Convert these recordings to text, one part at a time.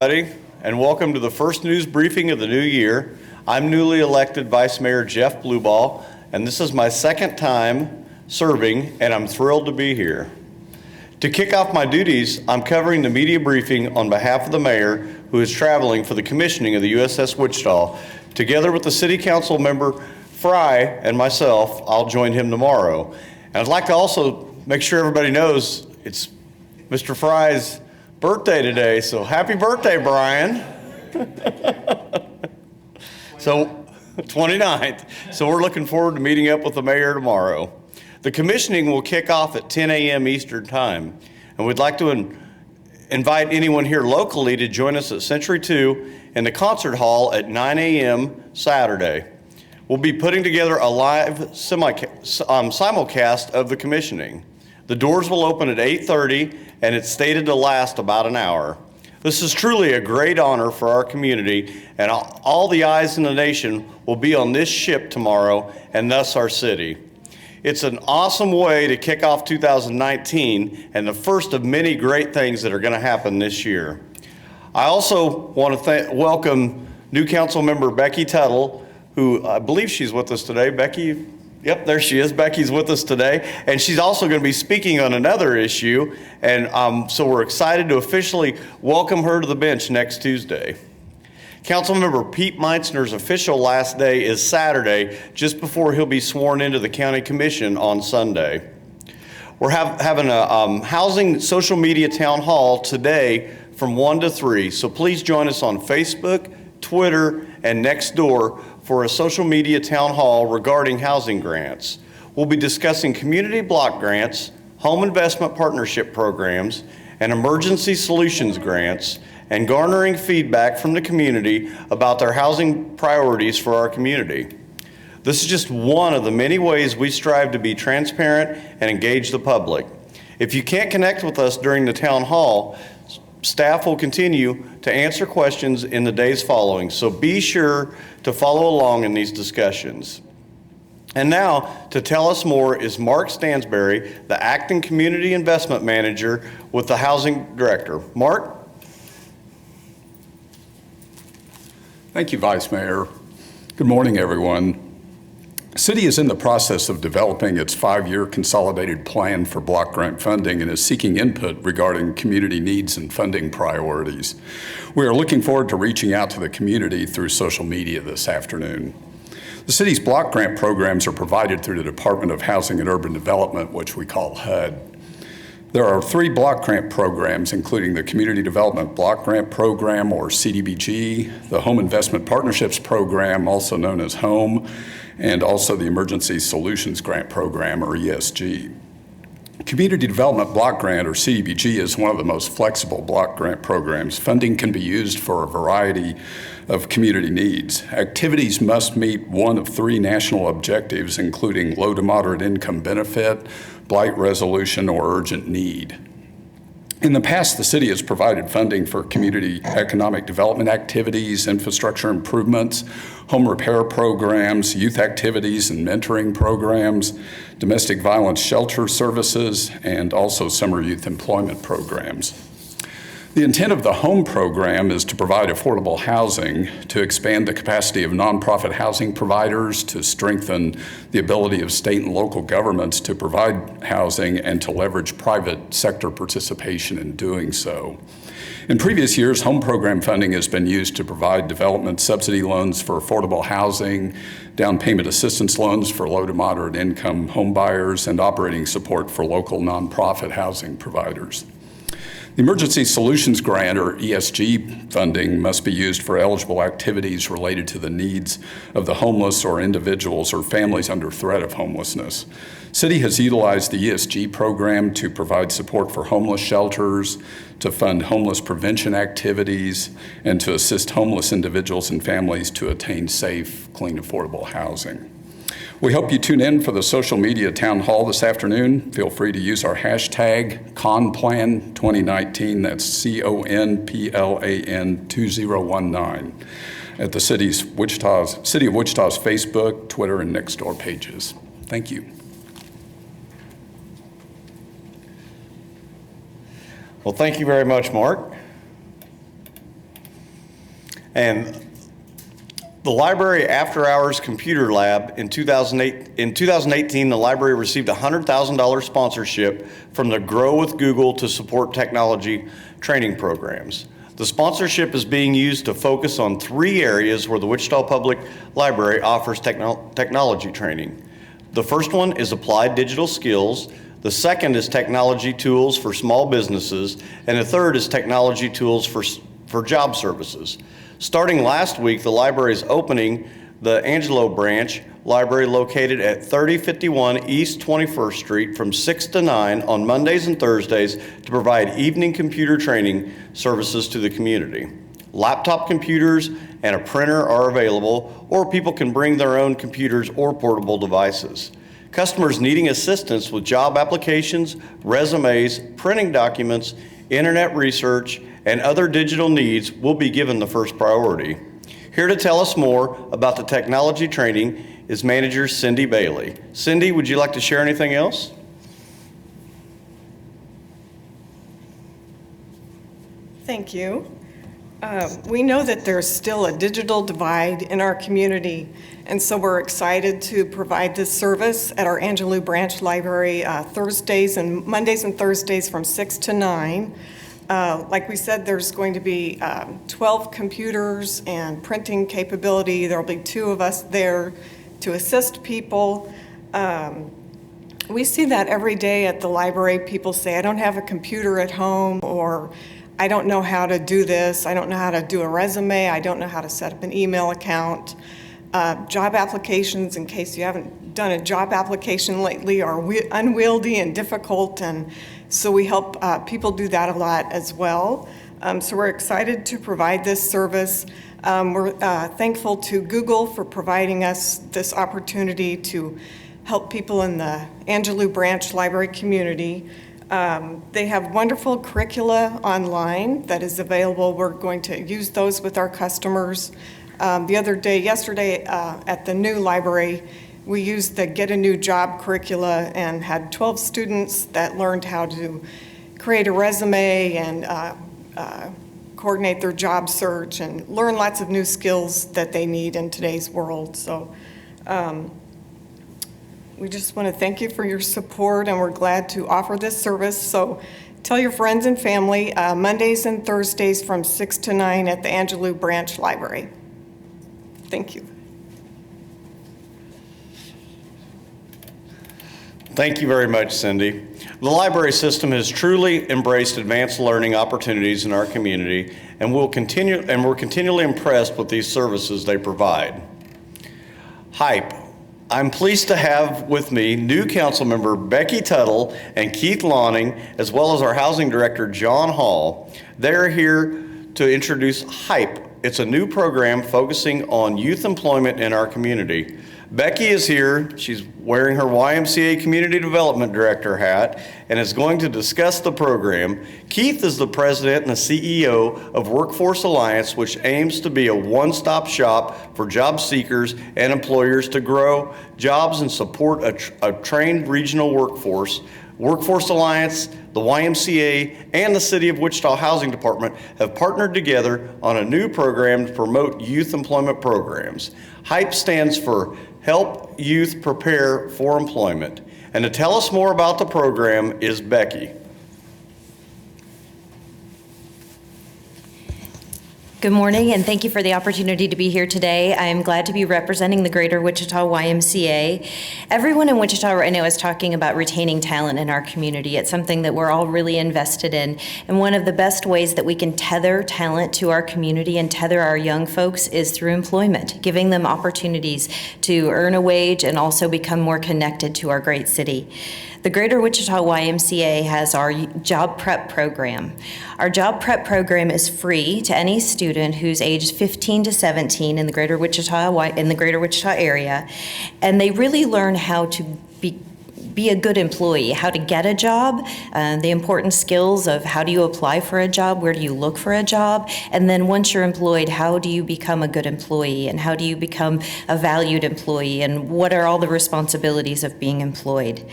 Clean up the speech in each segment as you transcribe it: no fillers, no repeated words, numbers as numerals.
Everybody, and welcome to the first news briefing of the new year. I'm newly elected Vice Mayor Jeff Blueball, and this is my second time serving, and I'm thrilled to be here. To kick off my duties, I'm covering the media briefing on behalf of the mayor, who is traveling for the commissioning of the USS Wichita. Together with the City Council member Fry and myself, I'll join him tomorrow. And I'd like to also make sure everybody knows it's Mr. Fry's birthday today, so happy birthday, Brian. So, 29th. So we're looking forward to meeting up with the mayor tomorrow. The commissioning will kick off at 10 a.m. Eastern Time, and we'd like to invite anyone here locally to join us at Century 2 in the concert hall at 9 a.m. Saturday. We'll be putting together a live simulcast of the commissioning. The doors will open at 8:30, and it's stated to last about an hour. This is truly a great honor for our community, and all the eyes in the nation will be on this ship tomorrow, and thus our city. It's an awesome way to kick off 2019 and the first of many great things that are going to happen this year. I also want to welcome new council member Becky Tuttle, who I believe she's with us today. Becky? Yep, there she is. Becky's with us today, and she's also going to be speaking on another issue, and so we're excited to officially welcome her to the bench next Tuesday. Councilmember Pete Meitzner's official last day is Saturday, just before he'll be sworn into the County Commission on Sunday. We're having a housing social media town hall today from 1 to 3, so please join us on Facebook, Twitter, and Nextdoor for a social media town hall regarding housing grants. We'll be discussing community block grants, home investment partnership programs, and emergency solutions grants, and garnering feedback from the community about their housing priorities for our community. This is just one of the many ways we strive to be transparent and engage the public. If you can't connect with us during the town hall, staff will continue to answer questions in the days following, so be sure to follow along in these discussions. And now, to tell us more is Mark Stansbury, the Acting Community Investment Manager with the Housing Director. Mark? Thank you, Vice Mayor. Good morning, everyone. The city is in the process of developing its 5-year consolidated plan for block grant funding and is seeking input regarding community needs and funding priorities. We are looking forward to reaching out to the community through social media this afternoon. The city's block grant programs are provided through the Department of Housing and Urban Development, which we call HUD. There are 3 block grant programs, including the Community Development Block Grant Program, or CDBG, the Home Investment Partnerships Program, also known as HOME, and also the Emergency Solutions Grant Program, or ESG. Community Development Block Grant, or CDBG, is one of the most flexible block grant programs. Funding can be used for a variety of community needs. Activities must meet one of 3 national objectives, including low to moderate income benefit, blight resolution, or urgent need. In the past, the city has provided funding for community economic development activities, infrastructure improvements, home repair programs, youth activities and mentoring programs, domestic violence shelter services, and also summer youth employment programs. The intent of the HOME program is to provide affordable housing, to expand the capacity of nonprofit housing providers, to strengthen the ability of state and local governments to provide housing, and to leverage private sector participation in doing so. In previous years, HOME program funding has been used to provide development subsidy loans for affordable housing, down payment assistance loans for low to moderate income home buyers, and operating support for local nonprofit housing providers. The Emergency Solutions Grant, or ESG, funding must be used for eligible activities related to the needs of the homeless or individuals or families under threat of homelessness. City has utilized the ESG program to provide support for homeless shelters, to fund homeless prevention activities, and to assist homeless individuals and families to attain safe, clean, affordable housing. We hope you tune in for the social media town hall this afternoon. Feel free to use our hashtag CONPLAN2019, that's CONPLAN 2019, at the City of Wichita's Facebook, Twitter, and Nextdoor pages. Thank you. Well, thank you very much, Mark. And the library after-hours computer lab in 2018, the library received a $100,000 sponsorship from the Grow with Google to support technology training programs. The sponsorship is being used to focus on 3 areas where the Wichita Public Library offers technology training. The first one is applied digital skills. The second is technology tools for small businesses. And the third is technology tools for job services. Starting last week, the library is opening the Angelou branch library located at 3051 East 21st Street from 6 to 9 on Mondays and Thursdays to provide evening computer training services to the community. Laptop computers and a printer are available, or people can bring their own computers or portable devices. Customers needing assistance with job applications, resumes, printing documents, internet research, and other digital needs will be given the first priority. Here to tell us more about the technology training is manager Cindy Bailey. Cindy, would you like to share anything else? Thank you. We know that there's still a digital divide in our community, and so we're excited to provide this service at our Angelou branch library Mondays and Thursdays from 6 to 9. Like we said, there's going to be 12 computers and printing capability. There'll be 2 of us there to assist people. We see that every day at the library. People say, I don't have a computer at home, or I don't know how to do this. I don't know how to do a resume. I don't know how to set up an email account. Job applications, in case you haven't done a job application lately, are unwieldy and difficult, and so we help people do that a lot as well. So we're excited to provide this service. We're thankful to Google for providing us this opportunity to help people in the Angelou branch library community. They have wonderful curricula online that is available. We're going to use those with our customers. Yesterday at the new library, we used the Get a New Job curricula and had 12 students that learned how to create a resume and coordinate their job search and learn lots of new skills that they need in today's world. So we just want to thank you for your support, and we're glad to offer this service. So tell your friends and family, Mondays and Thursdays from 6 to 9 at the Angelou branch library. Thank you. Thank you very much, Cindy. The library system has truly embraced advanced learning opportunities in our community, and we're continually impressed with these services they provide. HYPE. I'm pleased to have with me new council member Becky Tuttle and Keith Lawning, as well as our housing director, John Hall. They're here to introduce HYPE. It's a new program focusing on youth employment in our community. Becky is here. She's wearing her YMCA Community Development Director hat and is going to discuss the program. Keith is the president and the CEO of Workforce Alliance, which aims to be a one-stop shop for job seekers and employers to grow jobs and support a trained regional workforce. Workforce Alliance, the YMCA, and the City of Wichita Housing Department have partnered together on a new program to promote youth employment programs. HYPE stands for Help Youth Prepare for Employment. And to tell us more about the program is Becky. Good morning, and thank you for the opportunity to be here today. I am glad to be representing the Greater Wichita YMCA. Everyone in Wichita right now is talking about retaining talent in our community. It's something that we're all really invested in. And one of the best ways that we can tether talent to our community and tether our young folks is through employment, giving them opportunities to earn a wage and also become more connected to our great city. The Greater Wichita YMCA has our job prep program. Our job prep program is free to any student who's aged 15 to 17 in the Greater Wichita area, and they really learn how to be a good employee, how to get a job, the important skills of how do you apply for a job, where do you look for a job, and then once you're employed, how do you become a good employee, and how do you become a valued employee, and what are all the responsibilities of being employed.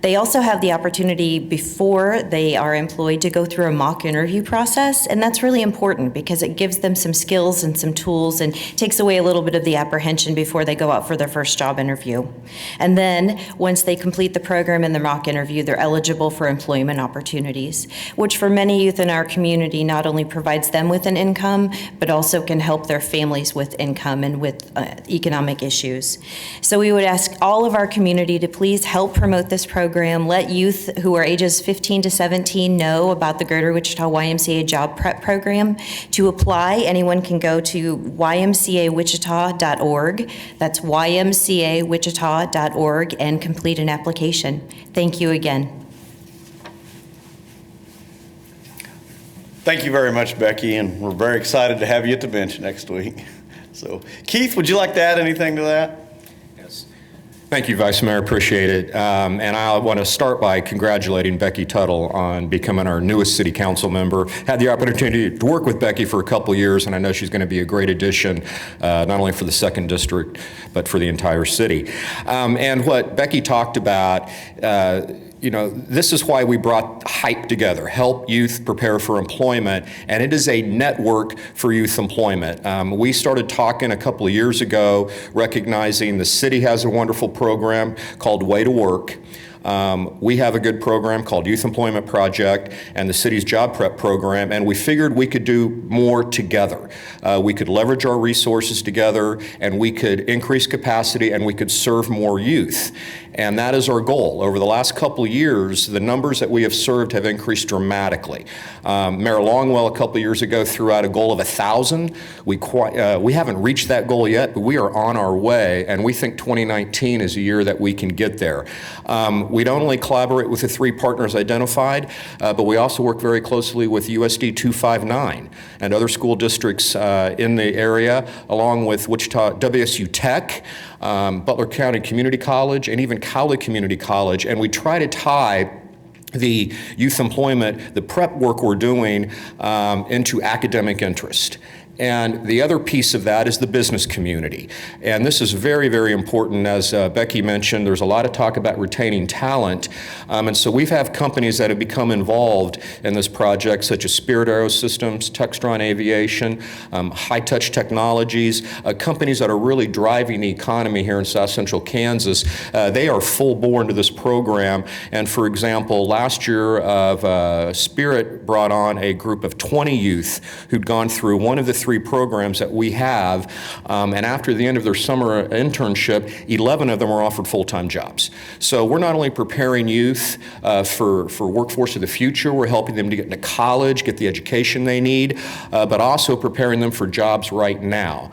They also have the opportunity before they are employed to go through a mock interview process, and that's really important because it gives them some skills and some tools and takes away a little bit of the apprehension before they go out for their first job interview. And then once they complete the program and the mock interview, they're eligible for employment opportunities, which for many youth in our community not only provides them with an income, but also can help their families with income and with economic issues. So we would ask all of our community to please help promote this program. Let youth who are ages 15 to 17 know about the Greater Wichita YMCA Job Prep Program. To apply, anyone can go to ymcawichita.org. That's ymcawichita.org and complete an application. Thank you again. Thank you very much, Becky, and we're very excited to have you at the bench next week. So, Keith, would you like to add anything to that? Thank you, Vice Mayor. Appreciate it. And I want to start by congratulating Becky Tuttle on becoming our newest city council member. Had the opportunity to work with Becky for a couple years, and I know she's going to be a great addition, not only for the 2nd District, but for the entire city. And what Becky talked about, this is why we brought HYPE together, Help Youth Prepare for Employment, and it is a network for youth employment. We started talking a couple of years ago, recognizing the city has a wonderful program called Way to Work. We have a good program called Youth Employment Project and the city's job prep program, and we figured we could do more together. We could leverage our resources together, and we could increase capacity, and we could serve more youth. And that is our goal. Over the last couple of years, the numbers that we have served have increased dramatically. Mayor Longwell a couple of years ago threw out a goal of 1,000. We haven't reached that goal yet, but we are on our way, and we think 2019 is a year that we can get there. We don't only collaborate with the 3 partners identified, but we also work very closely with USD 259 and other school districts in the area, along with Wichita WSU Tech, Butler County Community College, and even Cowley Community College, and we try to tie the youth employment, the prep work we're doing into academic interest. And the other piece of that is the business community. And this is very, very important. As Becky mentioned, there's a lot of talk about retaining talent. And so we have companies that have become involved in this project, such as Spirit Aerosystems, Textron Aviation, High Touch Technologies, companies that are really driving the economy here in South Central Kansas. They are full bore into this program. And for example, last year, Spirit brought on a group of 20 youth who'd gone through one of the 3 programs that we have, and after the end of their summer internship, 11 of them were offered full-time jobs. So we're not only preparing youth for workforce of the future, we're helping them to get into college, get the education they need, but also preparing them for jobs right now.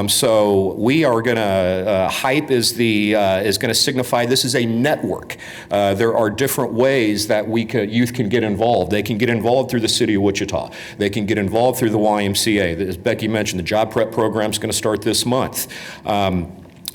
So we are going to, HYPE is going to signify this is a network. There are different ways that youth can get involved. They can get involved through the city of Wichita. They can get involved through the YMCA. As Becky mentioned, the job prep program is going to start this month.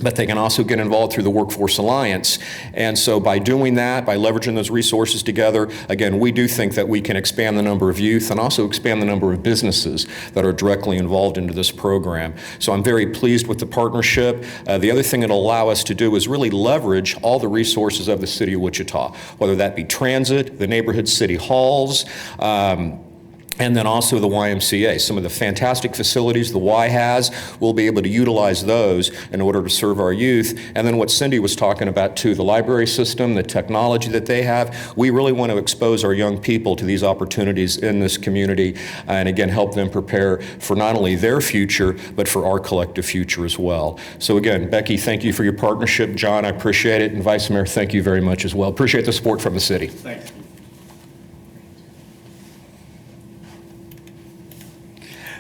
But they can also get involved through the Workforce Alliance. And so by doing that, by leveraging those resources together, again, we do think that we can expand the number of youth and also expand the number of businesses that are directly involved into this program. So I'm very pleased with the partnership. The other thing it'll allow us to do is really leverage all the resources of the city of Wichita, whether that be transit, the neighborhood city halls, and then also the YMCA. Some of the fantastic facilities the Y has, we'll be able to utilize those in order to serve our youth. And then what Cindy was talking about too, the library system, the technology that they have, we really want to expose our young people to these opportunities in this community and again, help them prepare for not only their future, but for our collective future as well. So again, Becky, thank you for your partnership. John, I appreciate it. And Vice Mayor, thank you very much as well. Appreciate the support from the city. Thanks.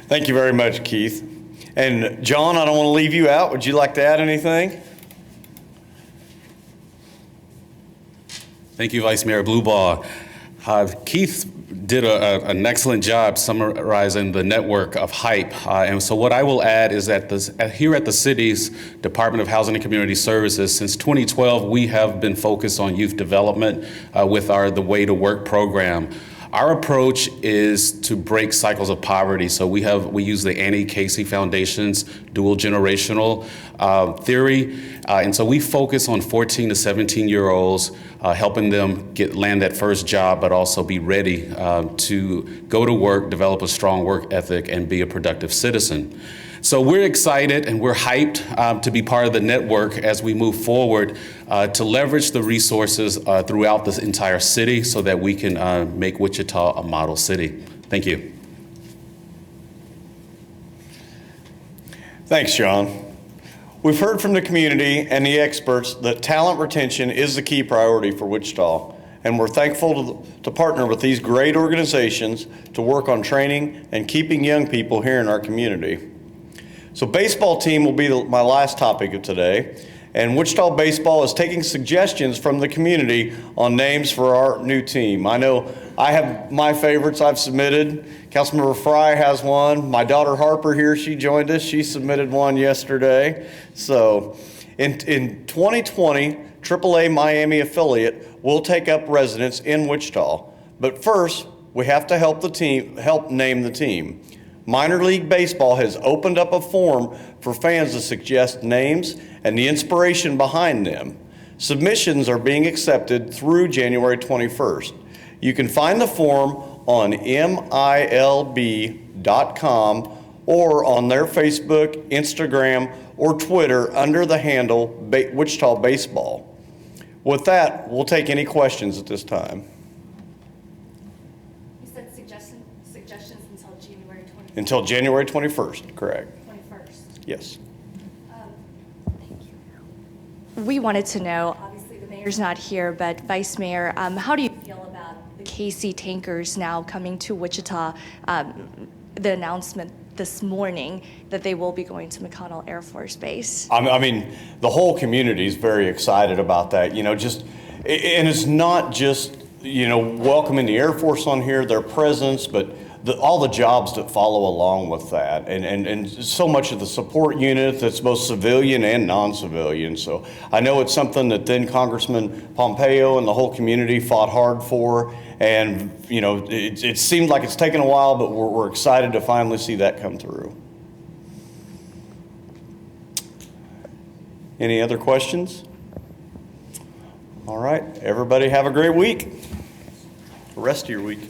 Thank you very much, Keith. And John, I don't want to leave you out. Would you like to add anything? Thank you, Vice Mayor Bluebaugh. Keith did an excellent job summarizing the network of hype. And so what I will add is that here at the city's Department of Housing and Community Services, since 2012, we have been focused on youth development with the Way to Work program. Our approach is to break cycles of poverty. So we use the Annie Casey Foundation's dual generational theory. And so we focus on 14 to 17-year-olds, helping them land that first job, but also be ready to go to work, develop a strong work ethic, and be a productive citizen. So we're excited and we're hyped to be part of the network as we move forward to leverage the resources throughout this entire city so that we can make Wichita a model city. Thank you. Thanks, John. We've heard from the community and the experts that talent retention is the key priority for Wichita, and we're thankful to partner with these great organizations to work on training and keeping young people here in our community. So baseball team will be my last topic of today, and Wichita Baseball is taking suggestions from the community on names for our new team. I know I have my favorites I've submitted. Councilmember Fry has one. My daughter Harper here, she joined us. She submitted one yesterday. So in 2020, AAA Miami affiliate will take up residence in Wichita. But first, we have to help name the team. Minor League Baseball has opened up a form for fans to suggest names and the inspiration behind them. Submissions are being accepted through January 21st. You can find the form on milb.com or on their Facebook, Instagram, or Twitter under the handle Wichita Baseball. With that, we'll take any questions at this time. You said suggestions until January 21st? Until January 21st, correct. 21st. Yes. Thank you. We wanted to know, obviously the mayor's not here, but Vice Mayor, how do you feel about the Casey tankers now coming to Wichita? The announcement this morning that they will be going to McConnell Air Force Base. I mean, the whole community is very excited about that, and it's not just, welcoming the Air Force on here, their presence, but all the jobs that follow along with that, and so much of the support unit that's both civilian and non-civilian. So I know it's something that then Congressman Pompeo and the whole community fought hard for, and it seemed like it's taken a while, but we're excited to finally see that come through. Any other questions? All right, everybody have a great week. The rest of your week.